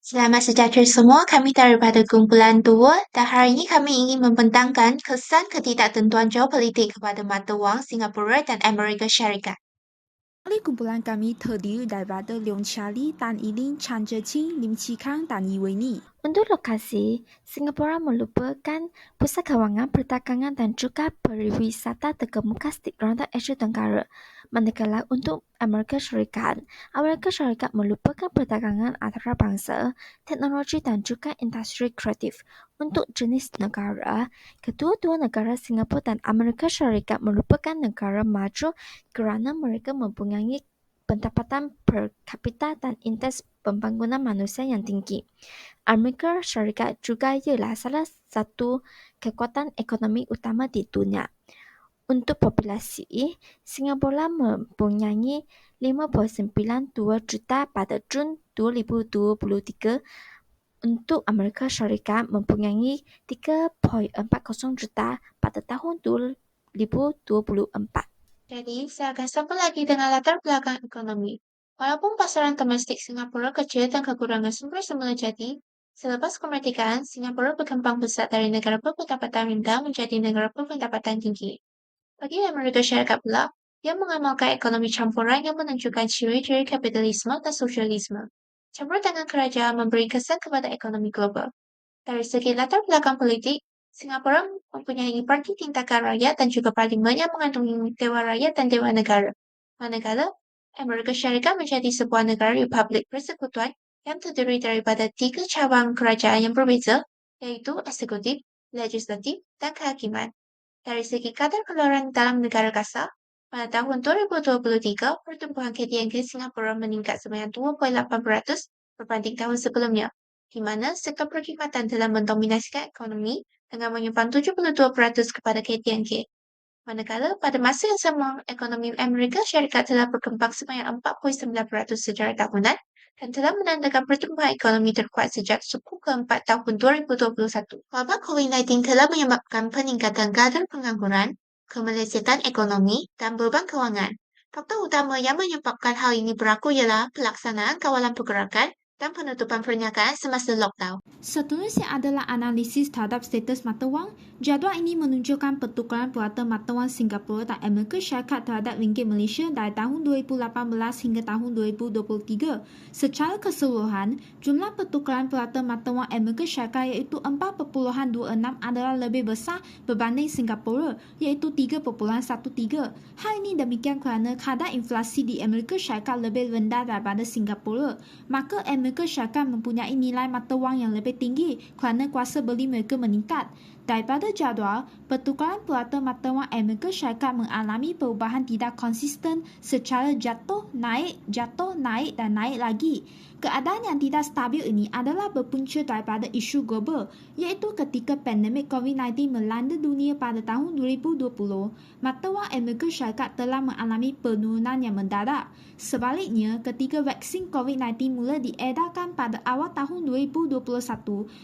Selamat sejahtera semua, kami daripada kumpulan 2 dan hari ini kami ingin membentangkan kesan ketidaktentuan geopolitik kepada mata wang Singapura dan Amerika Syarikat. Ahli kumpulan kami terdiri daripada Leong Chia Lee, Tan I Ling, Chan Zhe Qing, Lim Chi Kang dan Yi Weini. Untuk lokasi, Singapura merupakan pusat kewangan, perdagangan dan juga pariwisata terkemuka di Rantau Asia Tenggara. Manakala untuk Amerika Syarikat merupakan perdagangan antarabangsa, teknologi dan juga industri kreatif. Untuk jenis negara, kedua-dua negara Singapura dan Amerika Syarikat merupakan negara maju kerana mereka mempunyai pendapatan per kapita dan indeks pembangunan manusia yang tinggi. Amerika Syarikat juga ialah salah satu kekuatan ekonomi utama di dunia. Untuk populasi, Singapura mempunyai 5.92 juta pada Jun 2023. Untuk Amerika Syarikat mempunyai 3.40 juta pada tahun 2024. Jadi, saya akan sambung lagi dengan latar belakang ekonomi. Walaupun pasaran domestik Singapura kecil dan kekurangan sumber semula jadi, selepas kemerdekaan, Singapura berkembang pesat dari negara berpendapatan rendah menjadi negara berpendapatan tinggi. Bagi Amerika Syarikat pula, ia mengamalkan ekonomi campuran yang menunjukkan ciri-ciri kapitalisme dan sosialisme. Campur tangan kerajaan memberi kesan kepada ekonomi global. Dari segi latar belakang politik, Singapura mempunyai parti tindakan rakyat dan juga parlimen yang mengandungi Dewan Rakyat dan Dewan Negara. Manakala, Amerika Syarikat menjadi sebuah negara republik persekutuan yang terdiri daripada 3 cabang kerajaan yang berbeza, yaitu eksekutif, legislatif, dan kehakiman. Dari segi kadar keluaran dalam negara kasar, pada tahun 2023, pertumbuhan KTNK Singapura meningkat sebanyak 2.8% berbanding tahun sebelumnya, di mana sektor perkhidmatan telah mendominasikan ekonomi dengan menyumbang 72% kepada KTNK. Manakala pada masa yang sama, ekonomi Amerika Syarikat telah berkembang sebanyak 4.9% secara tahunan dan telah menandakan pertumbuhan ekonomi terkuat sejak suku keempat tahun 2021. Wabak COVID-19 telah menyebabkan peningkatan kadar pengangguran, kemelesetan ekonomi, dan beban kewangan. Faktor utama yang menyebabkan hal ini berlaku ialah pelaksanaan kawalan pergerakan dan penutupan perniagaan semasa lockdown. Seterusnya adalah analisis terhadap status mata wang. Jadual ini menunjukkan pertukaran purata mata wang Singapura dan Amerika Syarikat terhadap ringgit Malaysia dari tahun 2018 hingga tahun 2023. Secara keseluruhan, jumlah pertukaran purata mata wang Amerika Syarikat iaitu 4.26 adalah lebih besar berbanding Singapura iaitu 3.13. Hal ini demikian kerana kadar inflasi di Amerika Syarikat lebih rendah daripada Singapura. Maka Amerika Syarikat mempunyai nilai mata wang yang lebih tinggi kerana kuasa beli mereka meningkat. Daripada jadual, pertukaran purata mata wang Amerika Syarikat mengalami perubahan tidak konsisten secara jatuh, naik dan naik lagi. Keadaan yang tidak stabil ini adalah berpunca daripada isu global, iaitu ketika pandemik COVID-19 melanda dunia pada tahun 2020, mata wang Amerika Syarikat telah mengalami penurunan yang mendadak. Sebaliknya, ketika vaksin COVID-19 mula diedarkan pada awal tahun 2021,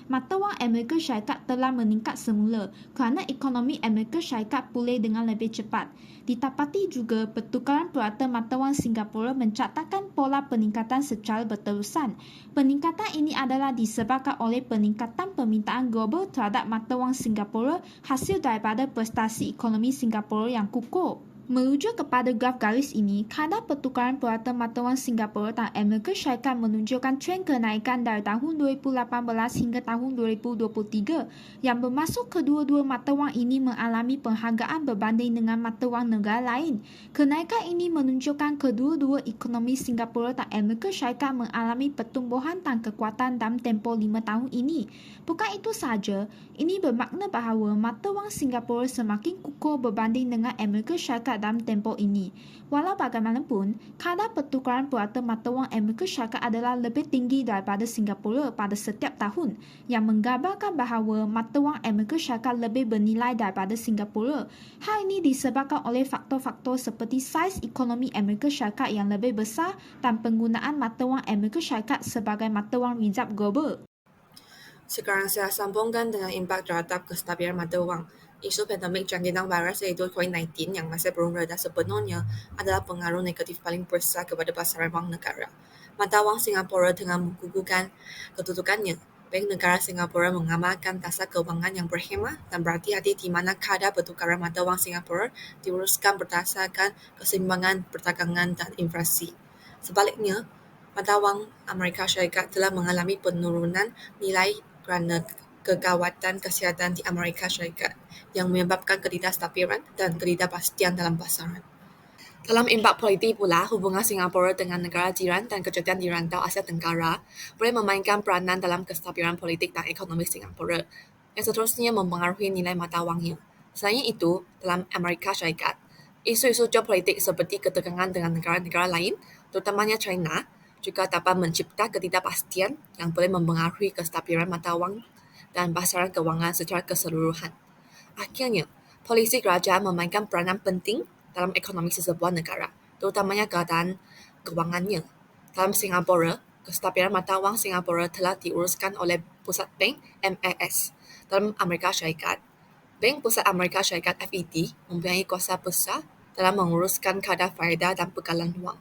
mata wang Amerika Syarikat telah meningkat semula kerana ekonomi Amerika Syarikat pulih dengan lebih cepat. Ditapati juga pertukaran purata mata wang Singapura mencatatkan pola peningkatan secara berterusan. Peningkatan ini adalah disebabkan oleh peningkatan permintaan global terhadap mata wang Singapura hasil daripada prestasi ekonomi Singapura yang kukuh. Merujuk kepada graf garis ini, kadar pertukaran purata mata wang Singapura dan Amerika Syarikat menunjukkan trend kenaikan dari tahun 2018 hingga tahun 2023, yang bermaksud kedua-dua mata wang ini mengalami penghargaan berbanding dengan mata wang negara lain. Kenaikan ini menunjukkan kedua-dua ekonomi Singapura dan Amerika Syarikat mengalami pertumbuhan dan kekuatan dalam tempoh 5 tahun ini. Bukan itu sahaja, ini bermakna bahawa mata wang Singapura semakin kukuh berbanding dengan Amerika Syarikat dalam tempoh ini. Walau bagaimanapun, kadar pertukaran purata mata wang Amerika Syarikat adalah lebih tinggi daripada Singapura pada setiap tahun, yang menggambarkan bahawa mata wang Amerika Syarikat lebih bernilai daripada Singapura. Hal ini disebabkan oleh faktor-faktor seperti saiz ekonomi Amerika Syarikat yang lebih besar dan penggunaan mata wang Amerika Syarikat sebagai mata wang rizab global. Sekarang saya sambungkan dengan impak terhadap kestabilan mata wang. Isu pandemik jangkitan virus iaitu COVID-19 yang masih belum reda sepenuhnya adalah pengaruh negatif paling besar kepada pasaran wang negara. mata wang Singapura dengan menggugurkan kedudukannya. Bank Negara Singapura mengamalkan dasar kewangan yang berhemah dan berhati-hati di mana kadar pertukaran mata wang Singapura diuruskan berdasarkan keseimbangan perdagangan dan inflasi. Sebaliknya, mata wang Amerika Syarikat telah mengalami penurunan nilai kerana kegawatan kesihatan di Amerika Syarikat yang menyebabkan ketidakstabilan dan ketidakpastian dalam pasaran. Dalam impak politik pula, hubungan Singapura dengan negara jiran dan kejadian di rantau Asia Tenggara boleh memainkan peranan dalam kestabilan politik dan ekonomi Singapura yang seterusnya mempengaruhi nilai mata wangnya. Selain itu, dalam Amerika Syarikat, isu-isu geopolitik seperti ketegangan dengan negara-negara lain, terutamanya China, juga dapat mencipta ketidakpastian yang boleh mempengaruhi kestabilan mata wang dan pasaran kewangan secara keseluruhan. Akhirnya, polisi kerajaan memainkan peranan penting dalam ekonomi sesebuah negara, terutamanya keadaan kewangannya. Dalam Singapura, kestabilan mata wang Singapura telah diuruskan oleh Pusat Bank MAS. Dalam Amerika Syarikat, Bank Pusat Amerika Syarikat FED mempunyai kuasa besar dalam menguruskan kadar faedah dan bekalan wang.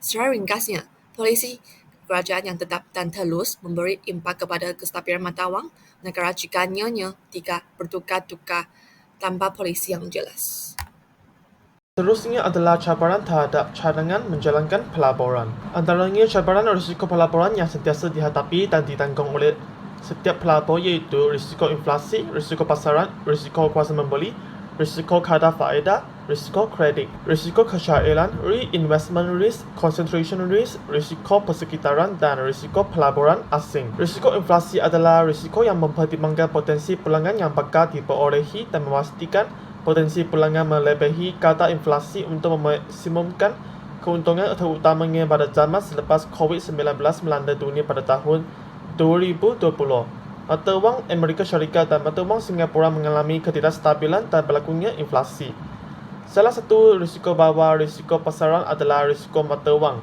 Secara ringkasnya, polisi kerajaan yang tetap dan telus memberi impak kepada kestabilan mata wang negara jika nyonya tidak bertukar-tukar tanpa polisi yang jelas. Seterusnya adalah cabaran terhadap cadangan menjalankan pelaburan. Antaranya cabaran risiko pelaburan yang sentiasa dihadapi dan ditanggung oleh setiap pelabur iaitu risiko inflasi, risiko pasaran, risiko kuasa membeli, risiko kadar faedah, risiko kredit, risiko kecairan, reinvestment risk, concentration risk, risiko persekitaran dan risiko pelaburan asing. Risiko inflasi adalah risiko yang mempertimbangkan potensi pulangan yang bakal diperolehi dan memastikan potensi pulangan melebihi kadar inflasi untuk memaksimumkan keuntungan terutamanya pada zaman selepas COVID-19 melanda dunia pada tahun 2020. Mata wang Amerika Syarikat dan mata wang Singapura mengalami ketidakstabilan dan berlakunya inflasi. Salah satu risiko bawah risiko pasaran adalah risiko mata wang.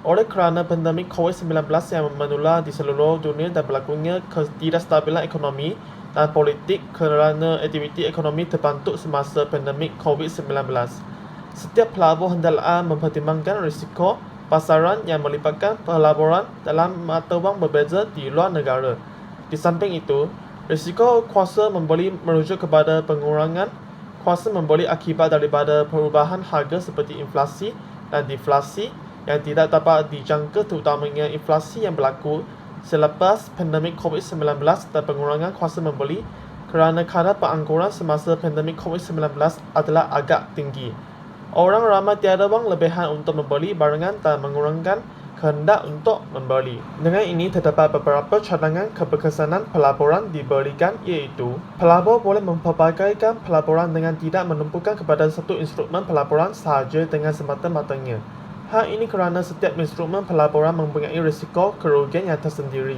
Oleh kerana pandemik COVID-19 yang menular di seluruh dunia dan berlakunya ketidakstabilan ekonomi dan politik kerana aktiviti ekonomi terbantuk semasa pandemik COVID-19. Setiap pelabur hendaklah mempertimbangkan risiko pasaran yang melibatkan pelaburan dalam mata wang berbeza di luar negara. Di samping itu, risiko kuasa membeli merujuk kepada pengurangan kuasa membeli akibat daripada perubahan harga seperti inflasi dan deflasi yang tidak dapat dijangka, terutamanya inflasi yang berlaku selepas pandemik COVID-19 dan pengurangan kuasa membeli kerana kadar pengangguran semasa pandemik COVID-19 adalah agak tinggi. Orang ramai tiada wang lebihan untuk membeli barangan dan mengurangkan kehendak untuk membeli. Dengan ini, terdapat beberapa cadangan keberkesanan pelaburan diberikan iaitu pelabur boleh mempelbagaikan pelaburan dengan tidak menumpukan kepada satu instrumen pelaburan sahaja dengan semata-matanya. Hal ini kerana setiap instrumen pelaburan mempunyai risiko kerugian yang tersendiri.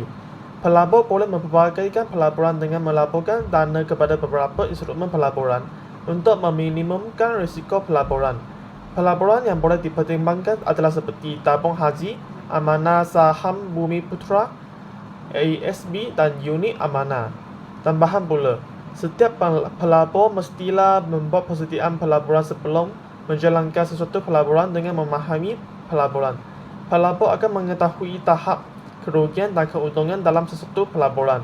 Pelabur boleh mempelbagaikan pelaburan dengan melaburkan dana kepada beberapa instrumen pelaburan untuk meminimumkan risiko pelaburan. Pelaburan yang boleh dipertimbangkan adalah seperti tabung haji, amanah saham Bumi Putra, ASB dan unit amanah. Tambahan pula, setiap pelabur mestilah membuat persediaan pelaburan sebelum menjalankan sesuatu pelaburan dengan memahami pelaburan. Pelabur akan mengetahui tahap kerugian dan keuntungan dalam sesuatu pelaburan,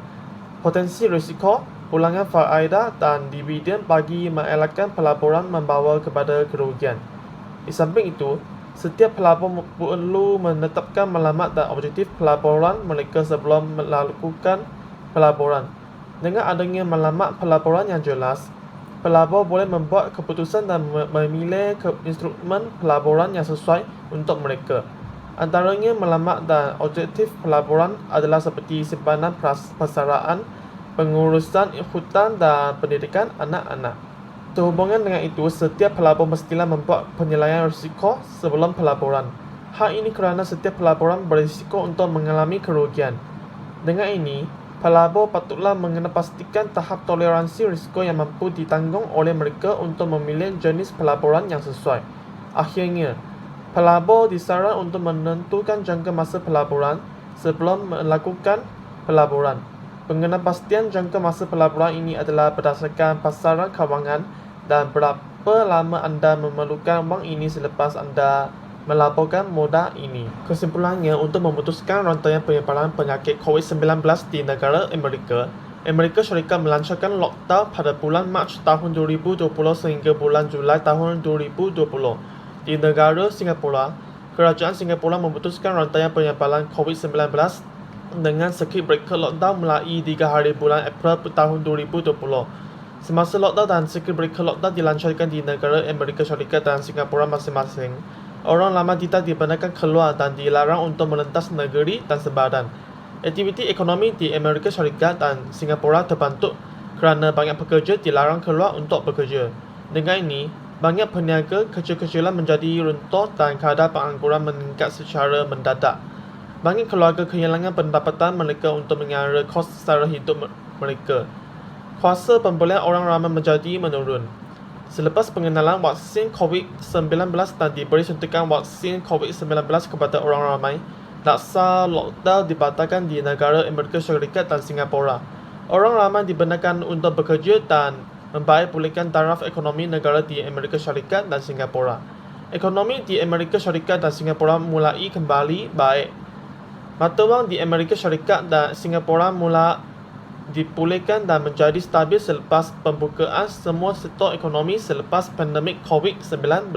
potensi risiko, ulangan faedah dan dividen bagi mengelakkan pelaburan membawa kepada kerugian. Di samping itu, setiap pelabur perlu menetapkan matlamat dan objektif pelaburan mereka sebelum melakukan pelaburan. Dengan adanya matlamat pelaburan yang jelas, pelabur boleh membuat keputusan dan memilih instrumen pelaburan yang sesuai untuk mereka. Antaranya matlamat dan objektif pelaburan adalah seperti simpanan persaraan, pengurusan hutan dan pendidikan anak-anak. Sehubungan dengan itu, setiap pelabur mestilah membuat penilaian risiko sebelum pelaburan. Hal ini kerana setiap pelaburan berisiko untuk mengalami kerugian. Dengan ini, pelabur patutlah mengenapastikan tahap toleransi risiko yang mampu ditanggung oleh mereka untuk memilih jenis pelaburan yang sesuai. Akhirnya, pelabur disaran untuk menentukan jangka masa pelaburan sebelum melakukan pelaburan. Pengenapastian jangka masa pelaburan ini adalah berdasarkan pasaran kewangan dan berapa lama anda memerlukan wang ini selepas anda melaporkan moda ini. Kesimpulannya, untuk memutuskan rantaian penyebaran penyakit COVID-19 di negara Amerika, Amerika Syarikat melancarkan lockdown pada bulan Mac tahun 2020 sehingga bulan Julai tahun 2020. Di negara Singapura, kerajaan Singapura memutuskan rantaian penyebaran COVID-19 dengan circuit breaker lockdown mulai 3 hari bulan April tahun 2020. Semasa lockdown dan circuit breaker lockdown dilancarkan di negara Amerika Syarikat dan Singapura masing-masing, orang lama tidak dibenarkan keluar dan dilarang untuk melintas negeri dan sebadan. Aktiviti ekonomi di Amerika Syarikat dan Singapura terbantu kerana banyak pekerja dilarang keluar untuk bekerja. Dengan ini, banyak peniaga kecil-kecilan menjadi runtuh dan kadar pengangguran meningkat secara mendadak. Banyak keluarga kehilangan pendapatan mereka untuk mengiara kos sara hidup mereka. Kuasa pembelian orang ramai menjadi menurun. Selepas pengenalan vaksin COVID-19 dan diberi suntikan vaksin COVID-19 kepada orang ramai, laksa lockdown dibatalkan di negara Amerika Syarikat dan Singapura. Orang ramai dibenarkan untuk bekerja dan membaik pulihkan taraf ekonomi negara di Amerika Syarikat dan Singapura. Ekonomi di Amerika Syarikat dan Singapura mulai kembali baik. Mata wang di Amerika Syarikat dan Singapura mula dipulihkan dan menjadi stabil selepas pembukaan semua sektor ekonomi selepas pandemik COVID-19.